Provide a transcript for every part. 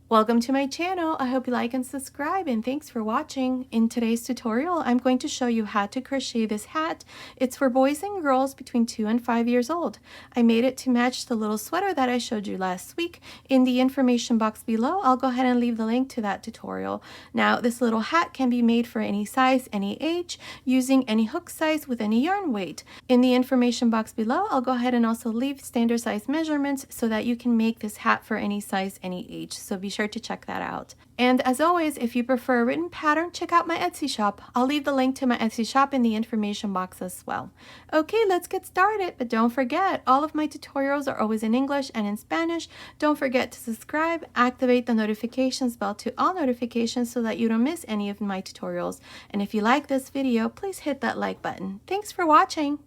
Welcome to my channel. I hope you like and subscribe, and thanks for watching. In today's tutorial, I'm going to show you how to crochet this hat. It's for boys and girls between 2 and 5 years old. I made it to match the little sweater that I showed you last week. In the information box below, I'll go ahead and leave the link to that tutorial. Now, this little hat can be made for any size, any age, using any hook size with any yarn weight. In the information box below, I'll go ahead and also leave standard size measurements so that you can make this hat for any size, any age. So be sure to check that out. And as always, if you prefer a written pattern, check out my Etsy shop. I'll leave the link to my Etsy shop in the information box as well. Okay, let's get started. But don't forget, all of my tutorials are always in English and in Spanish. Don't forget to subscribe, activate the notifications bell to all notifications so that you don't miss any of my tutorials. And if you like this video, please hit that like button. Thanks for watching.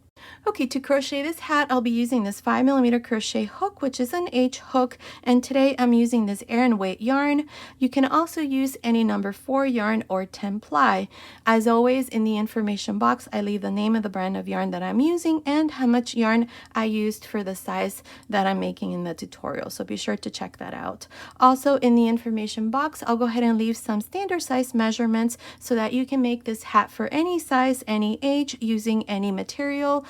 Okay, to crochet this hat, I'll be using this 5mm crochet hook, which is an H hook, and today I'm using this Aran weight yarn. You can also use any number 4 yarn or 10 ply. As always, in the information box, I leave the name of the brand of yarn that I'm using and how much yarn I used for the size that I'm making in the tutorial, so be sure to check that out. Also, in the information box, I'll go ahead and leave some standard size measurements so that you can make this hat for any size, any age, using any material,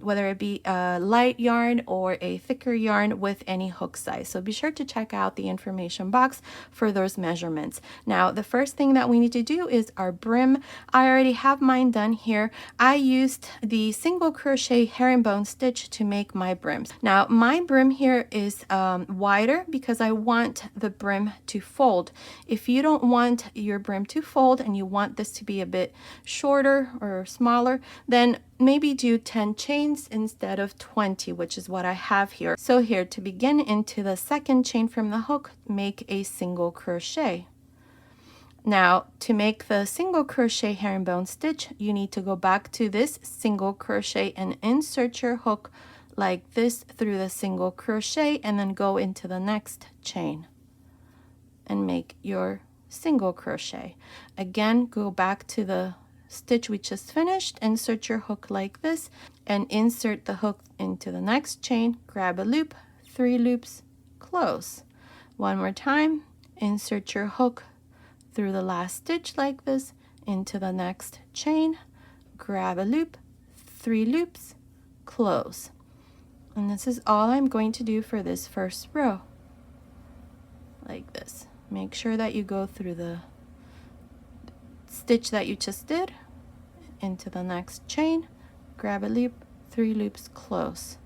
whether it be a light yarn or a thicker yarn with any hook size. So be sure to check out the information box for those measurements. Now, the first thing that we need to do is our brim. I already have mine done here. I used the single crochet herringbone stitch to make my brims. Now, my brim here is wider because I want the brim to fold. If you don't want your brim to fold and you want this to be a bit shorter or smaller, then maybe do 10 chains instead of 20, which is what I have here. So here, to begin, into the second chain from the hook, make a single crochet. Now, to make the single crochet herringbone stitch, you need to go back to this single crochet and insert your hook like this through the single crochet, and then go into the next chain and make your single crochet. Again, go back to the stitch we just finished, insert your hook like this, and insert the hook into the next chain, grab a loop, 3 loops, close. One more time, insert your hook through the last stitch like this, into the next chain, grab a loop, 3 loops, close. And this is all I'm going to do for this first row, like this. Make sure that you go through the stitch that you just did, into the next chain, grab a loop, 3 loops, close.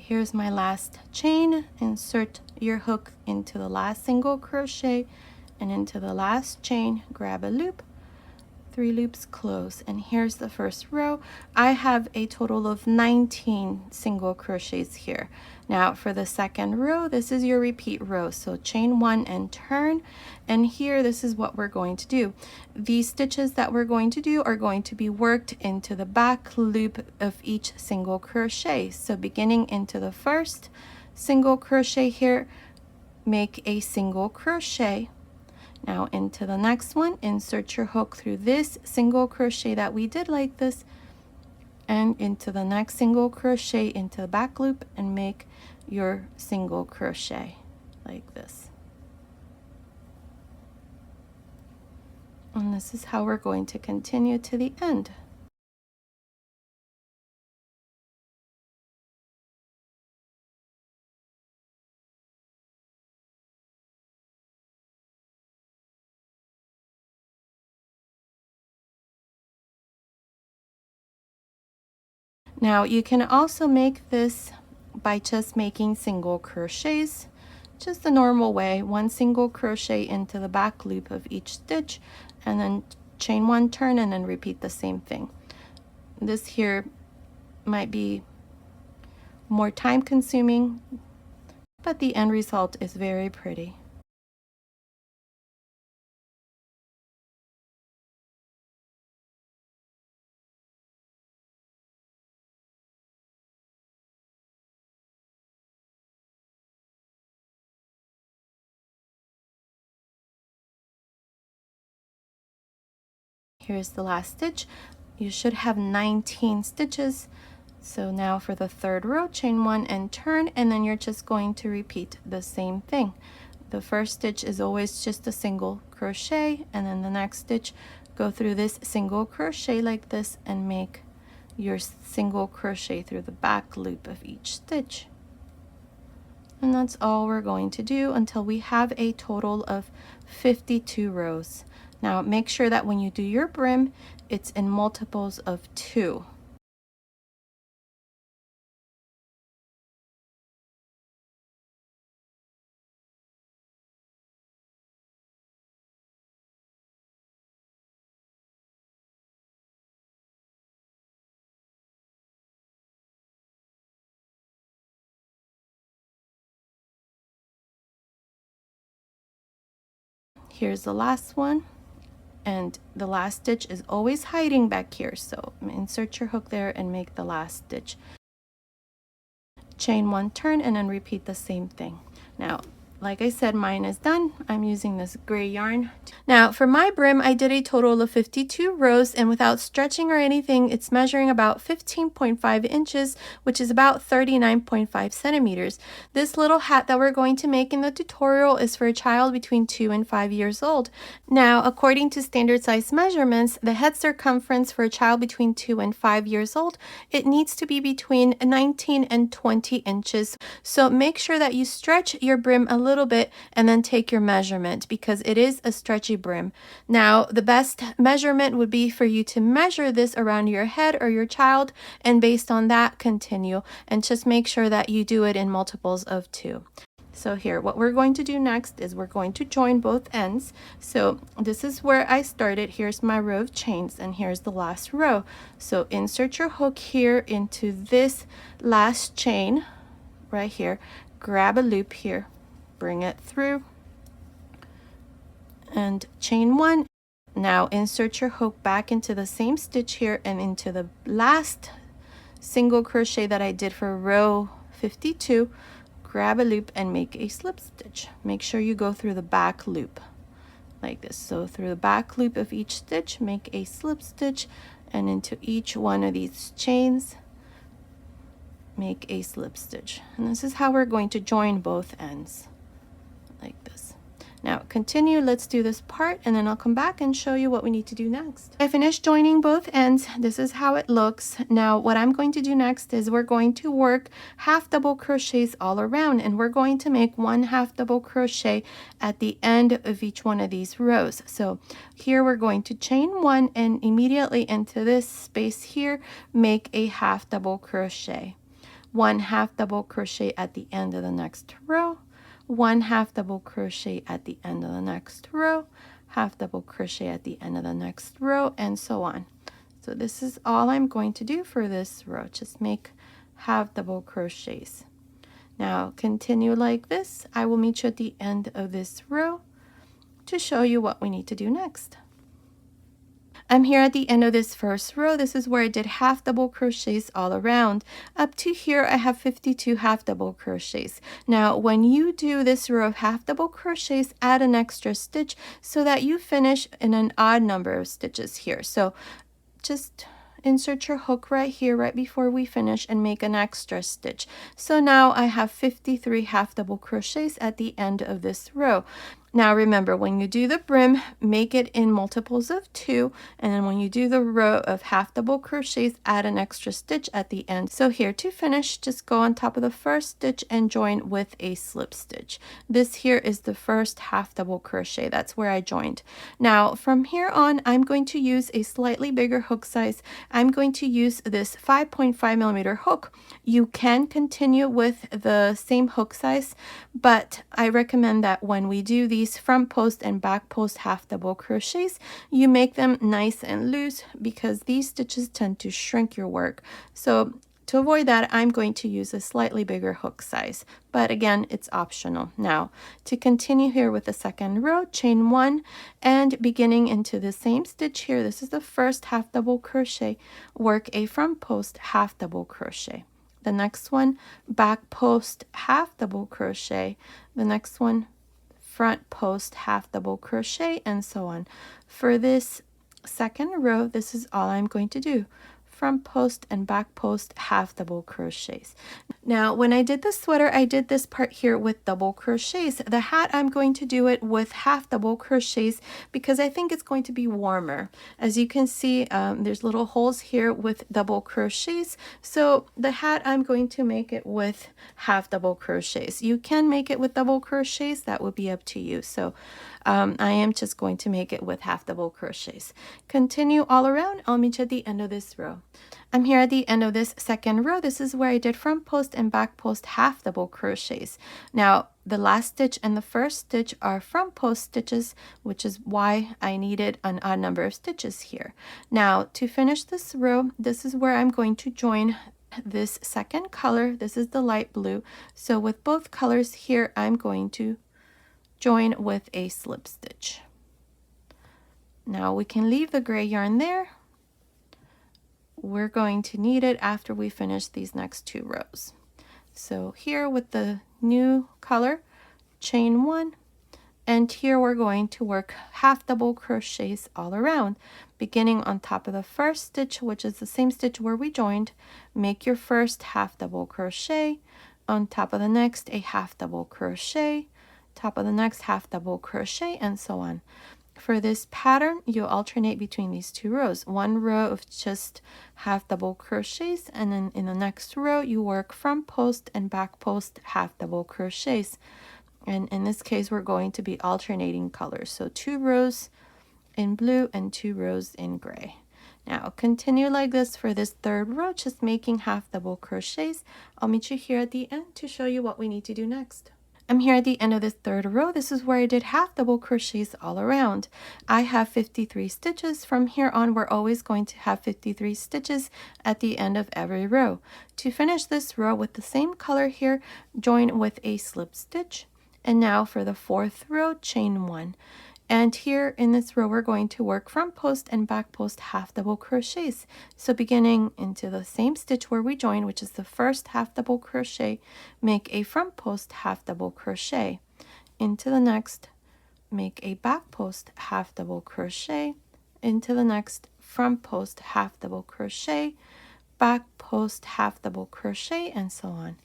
Here's my last chain. Insert your hook into the last single crochet and into the last chain, grab a loop, 3 loops, close. And here's the first row. I have a total of 19 single crochets here. Now for the second row, this is your repeat row, so chain 1 and turn. And here, this is what we're going to do. These stitches that we're going to do are going to be worked into the back loop of each single crochet. So beginning into the first single crochet here, make a single crochet. Now into the next one, insert your hook through this single crochet that we did like this, and into the next single crochet into the back loop, and make your single crochet like this. And this is how we're going to continue to the end. Now you can also make this by just making single crochets, just the normal way, 1 single crochet into the back loop of each stitch, and then chain 1, turn, and then repeat the same thing. This here might be more time consuming, but the end result is very pretty. Here's the last stitch. You should have 19 stitches. So now for the third row, chain 1 and turn, and then you're just going to repeat the same thing. The first stitch is always just a single crochet, and then the next stitch, go through this single crochet like this and make your single crochet through the back loop of each stitch. And that's all we're going to do until we have a total of 52 rows. Now make sure that when you do your brim, it's in multiples of 2. Here's the last one, and the last stitch is always hiding back here, so insert your hook there and make the last stitch. Chain 1, turn, and then repeat the same thing. Now, like I said, mine is done. I'm using this gray yarn. Now, for my brim, I did a total of 52 rows, and without stretching or anything, it's measuring about 15.5 inches, which is about 39.5 centimeters. This little hat that we're going to make in the tutorial is for a child between 2 and 5 years old. Now, according to standard size measurements, the head circumference for a child between 2 and 5 years old, it needs to be between 19 and 20 inches. So make sure that you stretch your brim a little bit and then take your measurement, because it is a stretchy brim. Now, the best measurement would be for you to measure this around your head or your child, and based on that, continue, and just make sure that you do it in multiples of 2. So here, what we're going to do next is we're going to join both ends. So this is where I started. Here's my row of chains, and here's the last row. So insert your hook here into this last chain right here, grab a loop here, bring it through, and chain 1. Now insert your hook back into the same stitch here and into the last single crochet that I did for row 52. Grab a loop and make a slip stitch. Make sure you go through the back loop like this. So through the back loop of each stitch, make a slip stitch, and into each one of these chains, make a slip stitch. And this is how we're going to join both ends, like this. Now continue, let's do this part, and then I'll come back and show you what we need to do next. I finished joining both ends. This is how it looks. Now what I'm going to do next is we're going to work half double crochets all around, and we're going to make 1 half double crochet at the end of each one of these rows. So here we're going to chain 1, and immediately into this space here, make a half double crochet. 1 half double crochet at the end of the next row, 1 half double crochet at the end of the next row, half double crochet at the end of the next row, and so on. So this is all I'm going to do for this row. Just make half double crochets. Now continue like this. I will meet you at the end of this row to show you what we need to do next. I'm here at the end of this first row. This is where I did half double crochets all around. Up to here, I have 52 half double crochets. Now, when you do this row of half double crochets, add an extra stitch so that you finish in an odd number of stitches here. So just insert your hook right here, right before we finish, and make an extra stitch. So now I have 53 half double crochets at the end of this row. Now remember, when you do the brim, make it in multiples of 2, and then when you do the row of half double crochets, add an extra stitch at the end. So here to finish, just go on top of the first stitch and join with a slip stitch. This here is the first half double crochet. That's where I joined. Now from here on, I'm going to use a slightly bigger hook size. I'm going to use this 5.5mm hook. You can continue with the same hook size, but I recommend that when we do these front post and back post half double crochets, you make them nice and loose, because these stitches tend to shrink your work. So to avoid that, I'm going to use a slightly bigger hook size, but again, it's optional. Now, to continue here with the second row, chain 1, and beginning into the same stitch here, this is the first half double crochet, work a front post half double crochet. The next one, back post half double crochet. The next one, front post half double crochet, and so on. For this second row, this is all I'm going to do: front post and back post half double crochets. Now, when I did the sweater, I did this part here with double crochets. The hat, I'm going to do it with half double crochets because I think it's going to be warmer. As you can see, there's little holes here with double crochets. So the hat, I'm going to make it with half double crochets. You can make it with double crochets, that would be up to you. So I am just going to make it with half double crochets. Continue all around. I'll meet you at the end of this row. I'm here at the end of this second row. This is where I did front post and back post half double crochets. Now, the last stitch and the first stitch are front post stitches, which is why I needed an odd number of stitches here. Now, to finish this row, this is where I'm going to join this second color. This is the light blue. So with both colors here, I'm going to join with a slip stitch. Now we can leave the gray yarn there. We're going to need it after we finish these next two rows. So here with the new color, chain 1, and here we're going to work half double crochets all around, beginning on top of the first stitch, which is the same stitch where we joined. Make your first half double crochet, on top of the next a half double crochet, top of the next half double crochet, and so on. For this pattern, you alternate between these two rows. One row of just half double crochets, and then in the next row you work front post and back post half double crochets. And in this case, we're going to be alternating colors. So 2 rows in blue and 2 rows in gray. Now continue like this for this third row, just making half double crochets. I'll meet you here at the end to show you what we need to do next. I'm here at the end of this third row. This is where I did half double crochets all around. I have 53 stitches. From here on, we're always going to have 53 stitches at the end of every row. To finish this row with the same color here, join with a slip stitch. And now for the fourth row, chain 1. And here in this row, we're going to work front post and back post half double crochets. So beginning into the same stitch where we joined, which is the first half double crochet, make a front post half double crochet. Into the next, make a back post half double crochet. Into the next, front post half double crochet, back post half double crochet, and so on.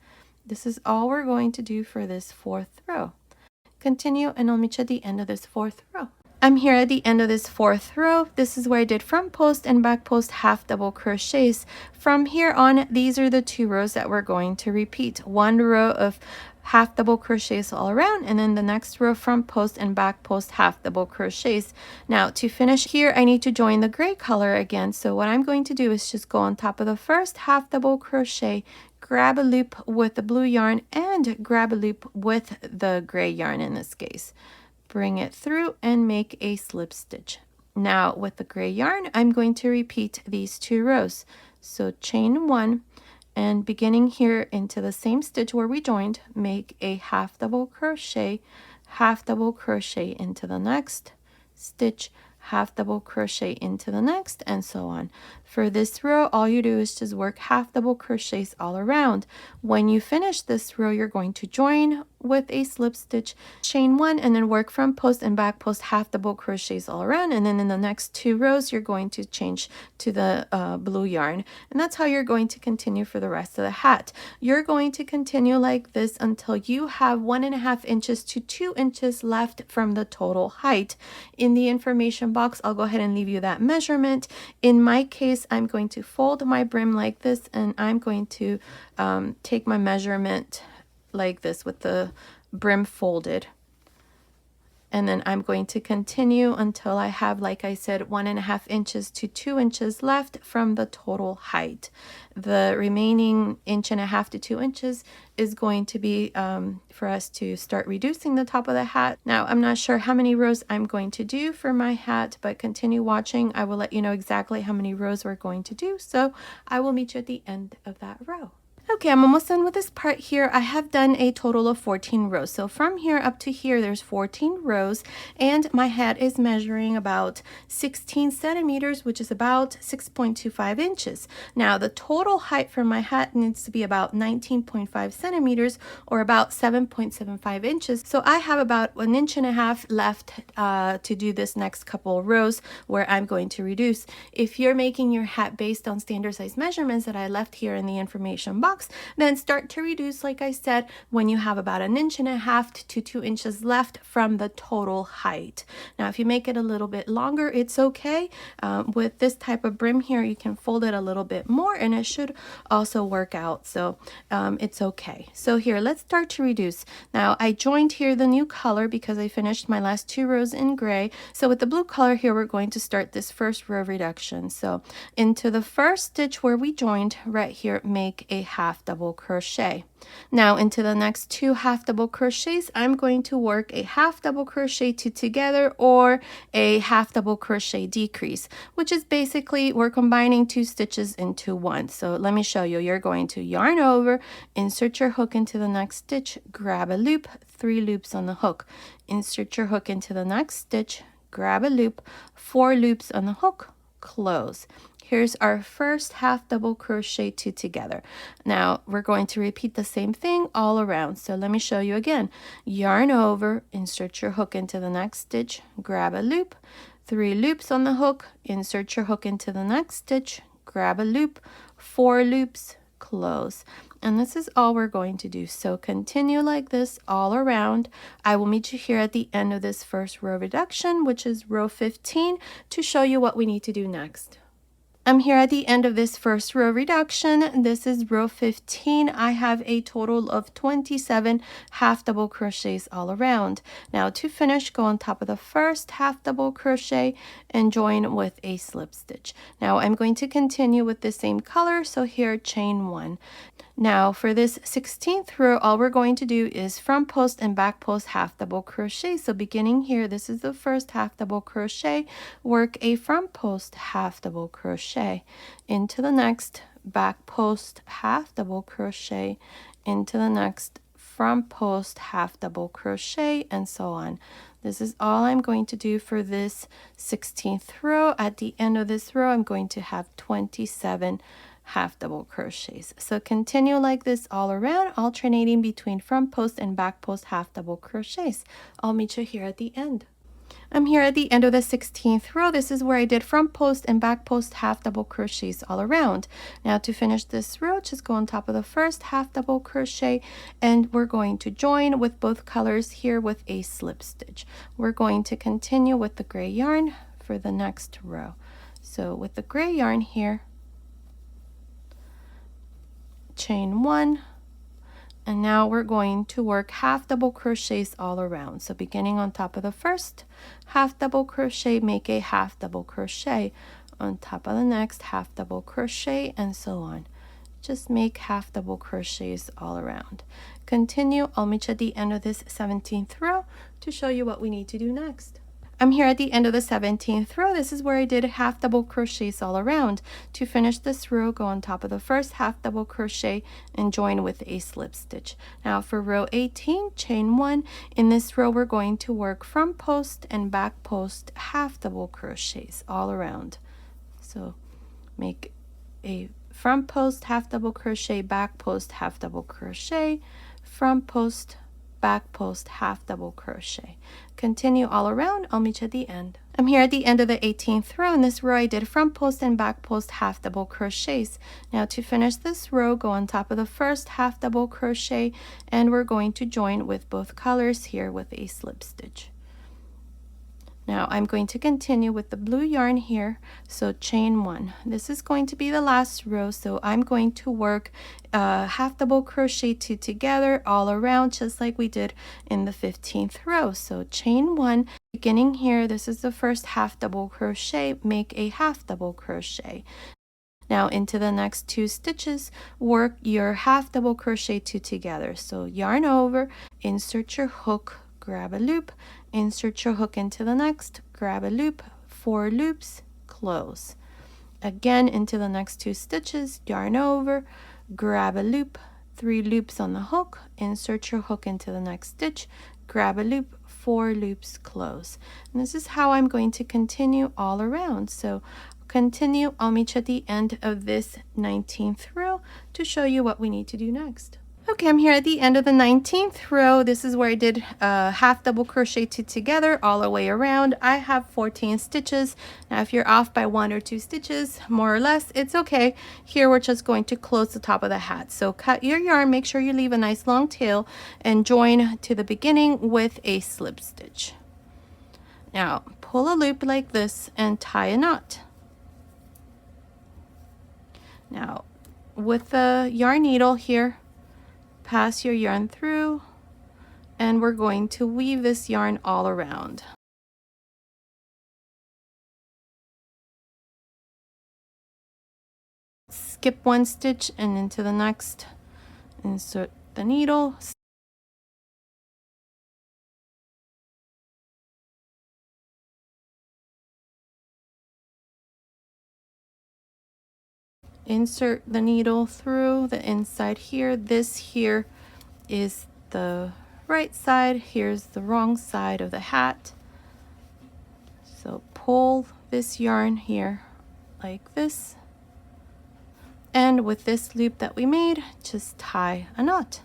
This is all we're going to do for this fourth row. Continue, and I'll meet you at the end of this fourth row. I'm here at the end of this fourth row. This is where I did front post and back post half double crochets. From here on, these are the 2 rows that we're going to repeat. 1 row of half double crochets all around, and then the next row front post and back post half double crochets. Now to finish here, I need to join the gray color again. So what I'm going to do is just go on top of the first half double crochet, grab a loop with the blue yarn, and grab a loop with the gray yarn in this case. Bring it through and make a slip stitch. Now with the gray yarn, I'm going to repeat these 2 rows. So chain 1, and beginning here into the same stitch where we joined, make a half double crochet into the next stitch, half double crochet into the next, and so on. For this row, all you do is just work half double crochets all around. When you finish this row, you're going to join with a slip stitch, chain 1, and then work front post and back post half double crochets all around. And then in the next 2 rows, you're going to change to the blue yarn. And that's how you're going to continue for the rest of the hat. You're going to continue like this until you have 1.5 inches to 2 inches left from the total height. In the information box, I'll go ahead and leave you that measurement. In my case, I'm going to fold my brim like this, and I'm going to take my measurement like this with the brim folded. and then I'm going to continue until I have, like I said, 1.5 inches to 2 inches left from the total height. The remaining 1.5 to 2 inches is going to be for us to start reducing the top of the hat. Now, I'm not sure how many rows I'm going to do for my hat, but continue watching. I will let you know exactly how many rows we're going to do. So I will meet you at the end of that row. Okay, I'm almost done with this part here. I have done a total of 14 rows. So from here up to here, there's 14 rows, and my hat is measuring about 16 centimeters, which is about 6.25 inches. Now, the total height for my hat needs to be about 19.5 centimeters, or about 7.75 inches. So I have about 1.5 inches left to do this next couple of rows where I'm going to reduce. If you're making your hat based on standard size measurements that I left here in the information box, then start to reduce, like I said, when you have about 1.5 inches to 2 inches left from the total height. Now, if you make it a little bit longer, it's okay. With this type of brim here, you can fold it a little bit more, and it should also work out. So it's okay. So here, let's start to reduce. Now, I joined here the new color because I finished my last 2 rows in gray. So with the blue color here, we're going to start this first row reduction. So into the first stitch where we joined right here, make a half double crochet. Now into the next 2 half double crochets, I'm going to work a half double crochet 2 together, or a half double crochet decrease, which is basically we're combining 2 stitches into 1. So let me show you. You're going to yarn over, insert your hook into the next stitch, grab a loop, 3 loops on the hook, insert your hook into the next stitch, grab a loop, 4 loops on the hook, close. Here's our first half double crochet 2 together. Now we're going to repeat the same thing all around. So let me show you again. Yarn over, insert your hook into the next stitch, grab a loop, 3 loops on the hook, insert your hook into the next stitch, grab a loop, 4 loops, close. And this is all we're going to do. So continue like this all around. I will meet you here at the end of this first row reduction, which is row 15, to show you what we need to do next. I'm here at the end of this first row reduction. This is row 15. I have a total of 27 half double crochets all around. Now to finish, go on top of the first half double crochet and join with a slip stitch. Now I'm going to continue with the same color, so here chain 1. Now for this 16th row, all we're going to do is front post and back post half double crochet. So beginning here, this is the first half double crochet, work a front post half double crochet into the next, back post half double crochet into the next, front post half double crochet, and so on. This is all I'm going to do for this 16th row. At the end of this row, I'm going to have 27 half double crochets. So continue like this all around, alternating between front post and back post half double crochets. I'll meet you here at the end. I'm here at the end of the 16th row. This is where I did front post and back post half double crochets all around. Now to finish this row, just go on top of the first half double crochet, and we're going to join with both colors here with a slip stitch. We're going to continue with the gray yarn for the next row. So with the gray yarn here, chain 1, and now we're going to work half double crochets all around. So beginning on top of the first half double crochet, make a half double crochet on top of the next half double crochet, and so on. Just make half double crochets all around. Continue. I'll meet you at the end of this 17th row to show you what we need to do next. I'm here at the end of the 17th row. This is where I did half double crochets all around. To finish this row, go on top of the first half double crochet and join with a slip stitch. Now for row 18, chain 1. In this row, we're going to work front post and back post half double crochets all around. So make a front post half double crochet, back post half double crochet, front post, back post half double crochet. Continue all around. I'll meet you at the end. I'm here at the end of the 18th row. In this row, I did front post and back post half double crochets. Now to finish this row, go on top of the first half double crochet, and we're going to join with both colors here with a slip stitch. Now I'm going to continue with the blue yarn here, so chain 1. This is going to be the last row, so I'm going to work half double crochet 2 together all around, just like we did in the 15th row. So chain 1, beginning here, this is the first half double crochet, make a half double crochet. Now into the next 2 stitches, work your half double crochet 2 together. So yarn over, insert your hook, grab a loop, insert your hook into the next, grab a loop, 4 loops, close. Again into the next 2 stitches, yarn over, grab a loop, 3 loops on the hook, insert your hook into the next stitch, grab a loop, 4 loops, close. And this is how I'm going to continue all around. So continue, I'll meet you at the end of this 19th row to show you what we need to do next. Okay, I'm here at the end of the 19th row. This is where I did half double crochet 2 together all the way around. I have 14 stitches. Now if you're off by 1 or 2 stitches, more or less, it's okay. Here we're just going to close the top of the hat. So cut your yarn, make sure you leave a nice long tail, and join to the beginning with a slip stitch. Now pull a loop like this and tie a knot. Now with the yarn needle here, pass your yarn through, and we're going to weave this yarn all around. Skip 1 stitch and into the next, insert the needle, insert the needle through the inside here. This here is the right side, here's the wrong side of the hat. So pull this yarn here like this, and with this loop that we made, just tie a knot.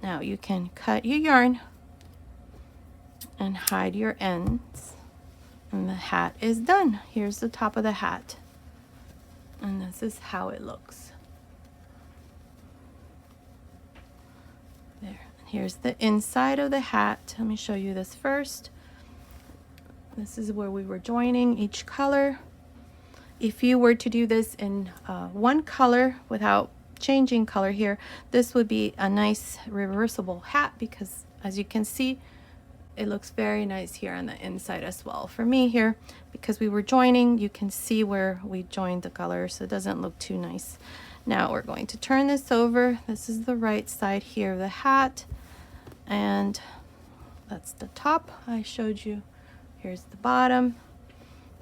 Now you can cut your yarn and hide your ends, and the hat is done. Here's the top of the hat, and this is how it looks. There. Here's the inside of the hat. Let me show you this first. This is where we were joining each color. If you were to do this in one color without changing color here, this would be a nice reversible hat, because as you can see, it looks very nice here on the inside as well. For me here, because we were joining, you can see where we joined the color, so it doesn't look too nice. Now we're going to turn this over. This is the right side here of the hat, and that's the top I showed you. Here's the bottom.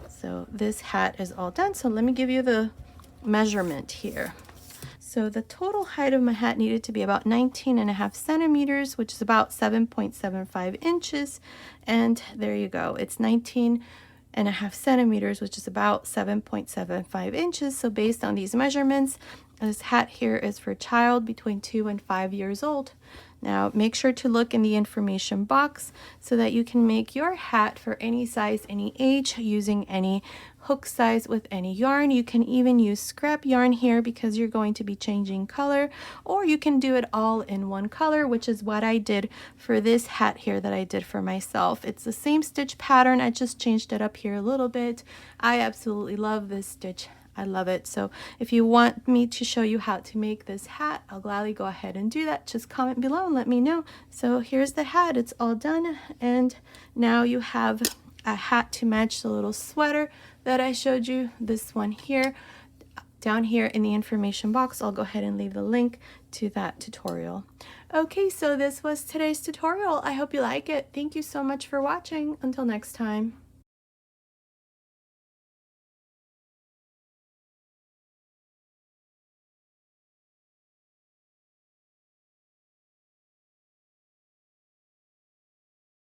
So this hat is all done. So let me give you the measurement here. So the total height of my hat needed to be about 19.5 centimeters, which is about 7.75 inches. And there you go. It's 19.5 centimeters, which is about 7.75 inches. So based on these measurements, this hat here is for a child between 2 and 5 years old. Now make sure to look in the information box so that you can make your hat for any size, any age, using any hook size with any yarn. You can even use scrap yarn here because you're going to be changing color, or you can do it all in one color, which is what I did for this hat here that I did for myself. It's the same stitch pattern, I just changed it up here a little bit. I absolutely love this stitch. I love it. So if you want me to show you how to make this hat, I'll gladly go ahead and do that. Just comment below and let me know. So here's the hat. It's all done. And now you have a hat to match the little sweater that I showed you. This one here. Down here in the information box, I'll go ahead and leave the link to that tutorial. Okay, so this was today's tutorial. I hope you like it. Thank you so much for watching. Until next time.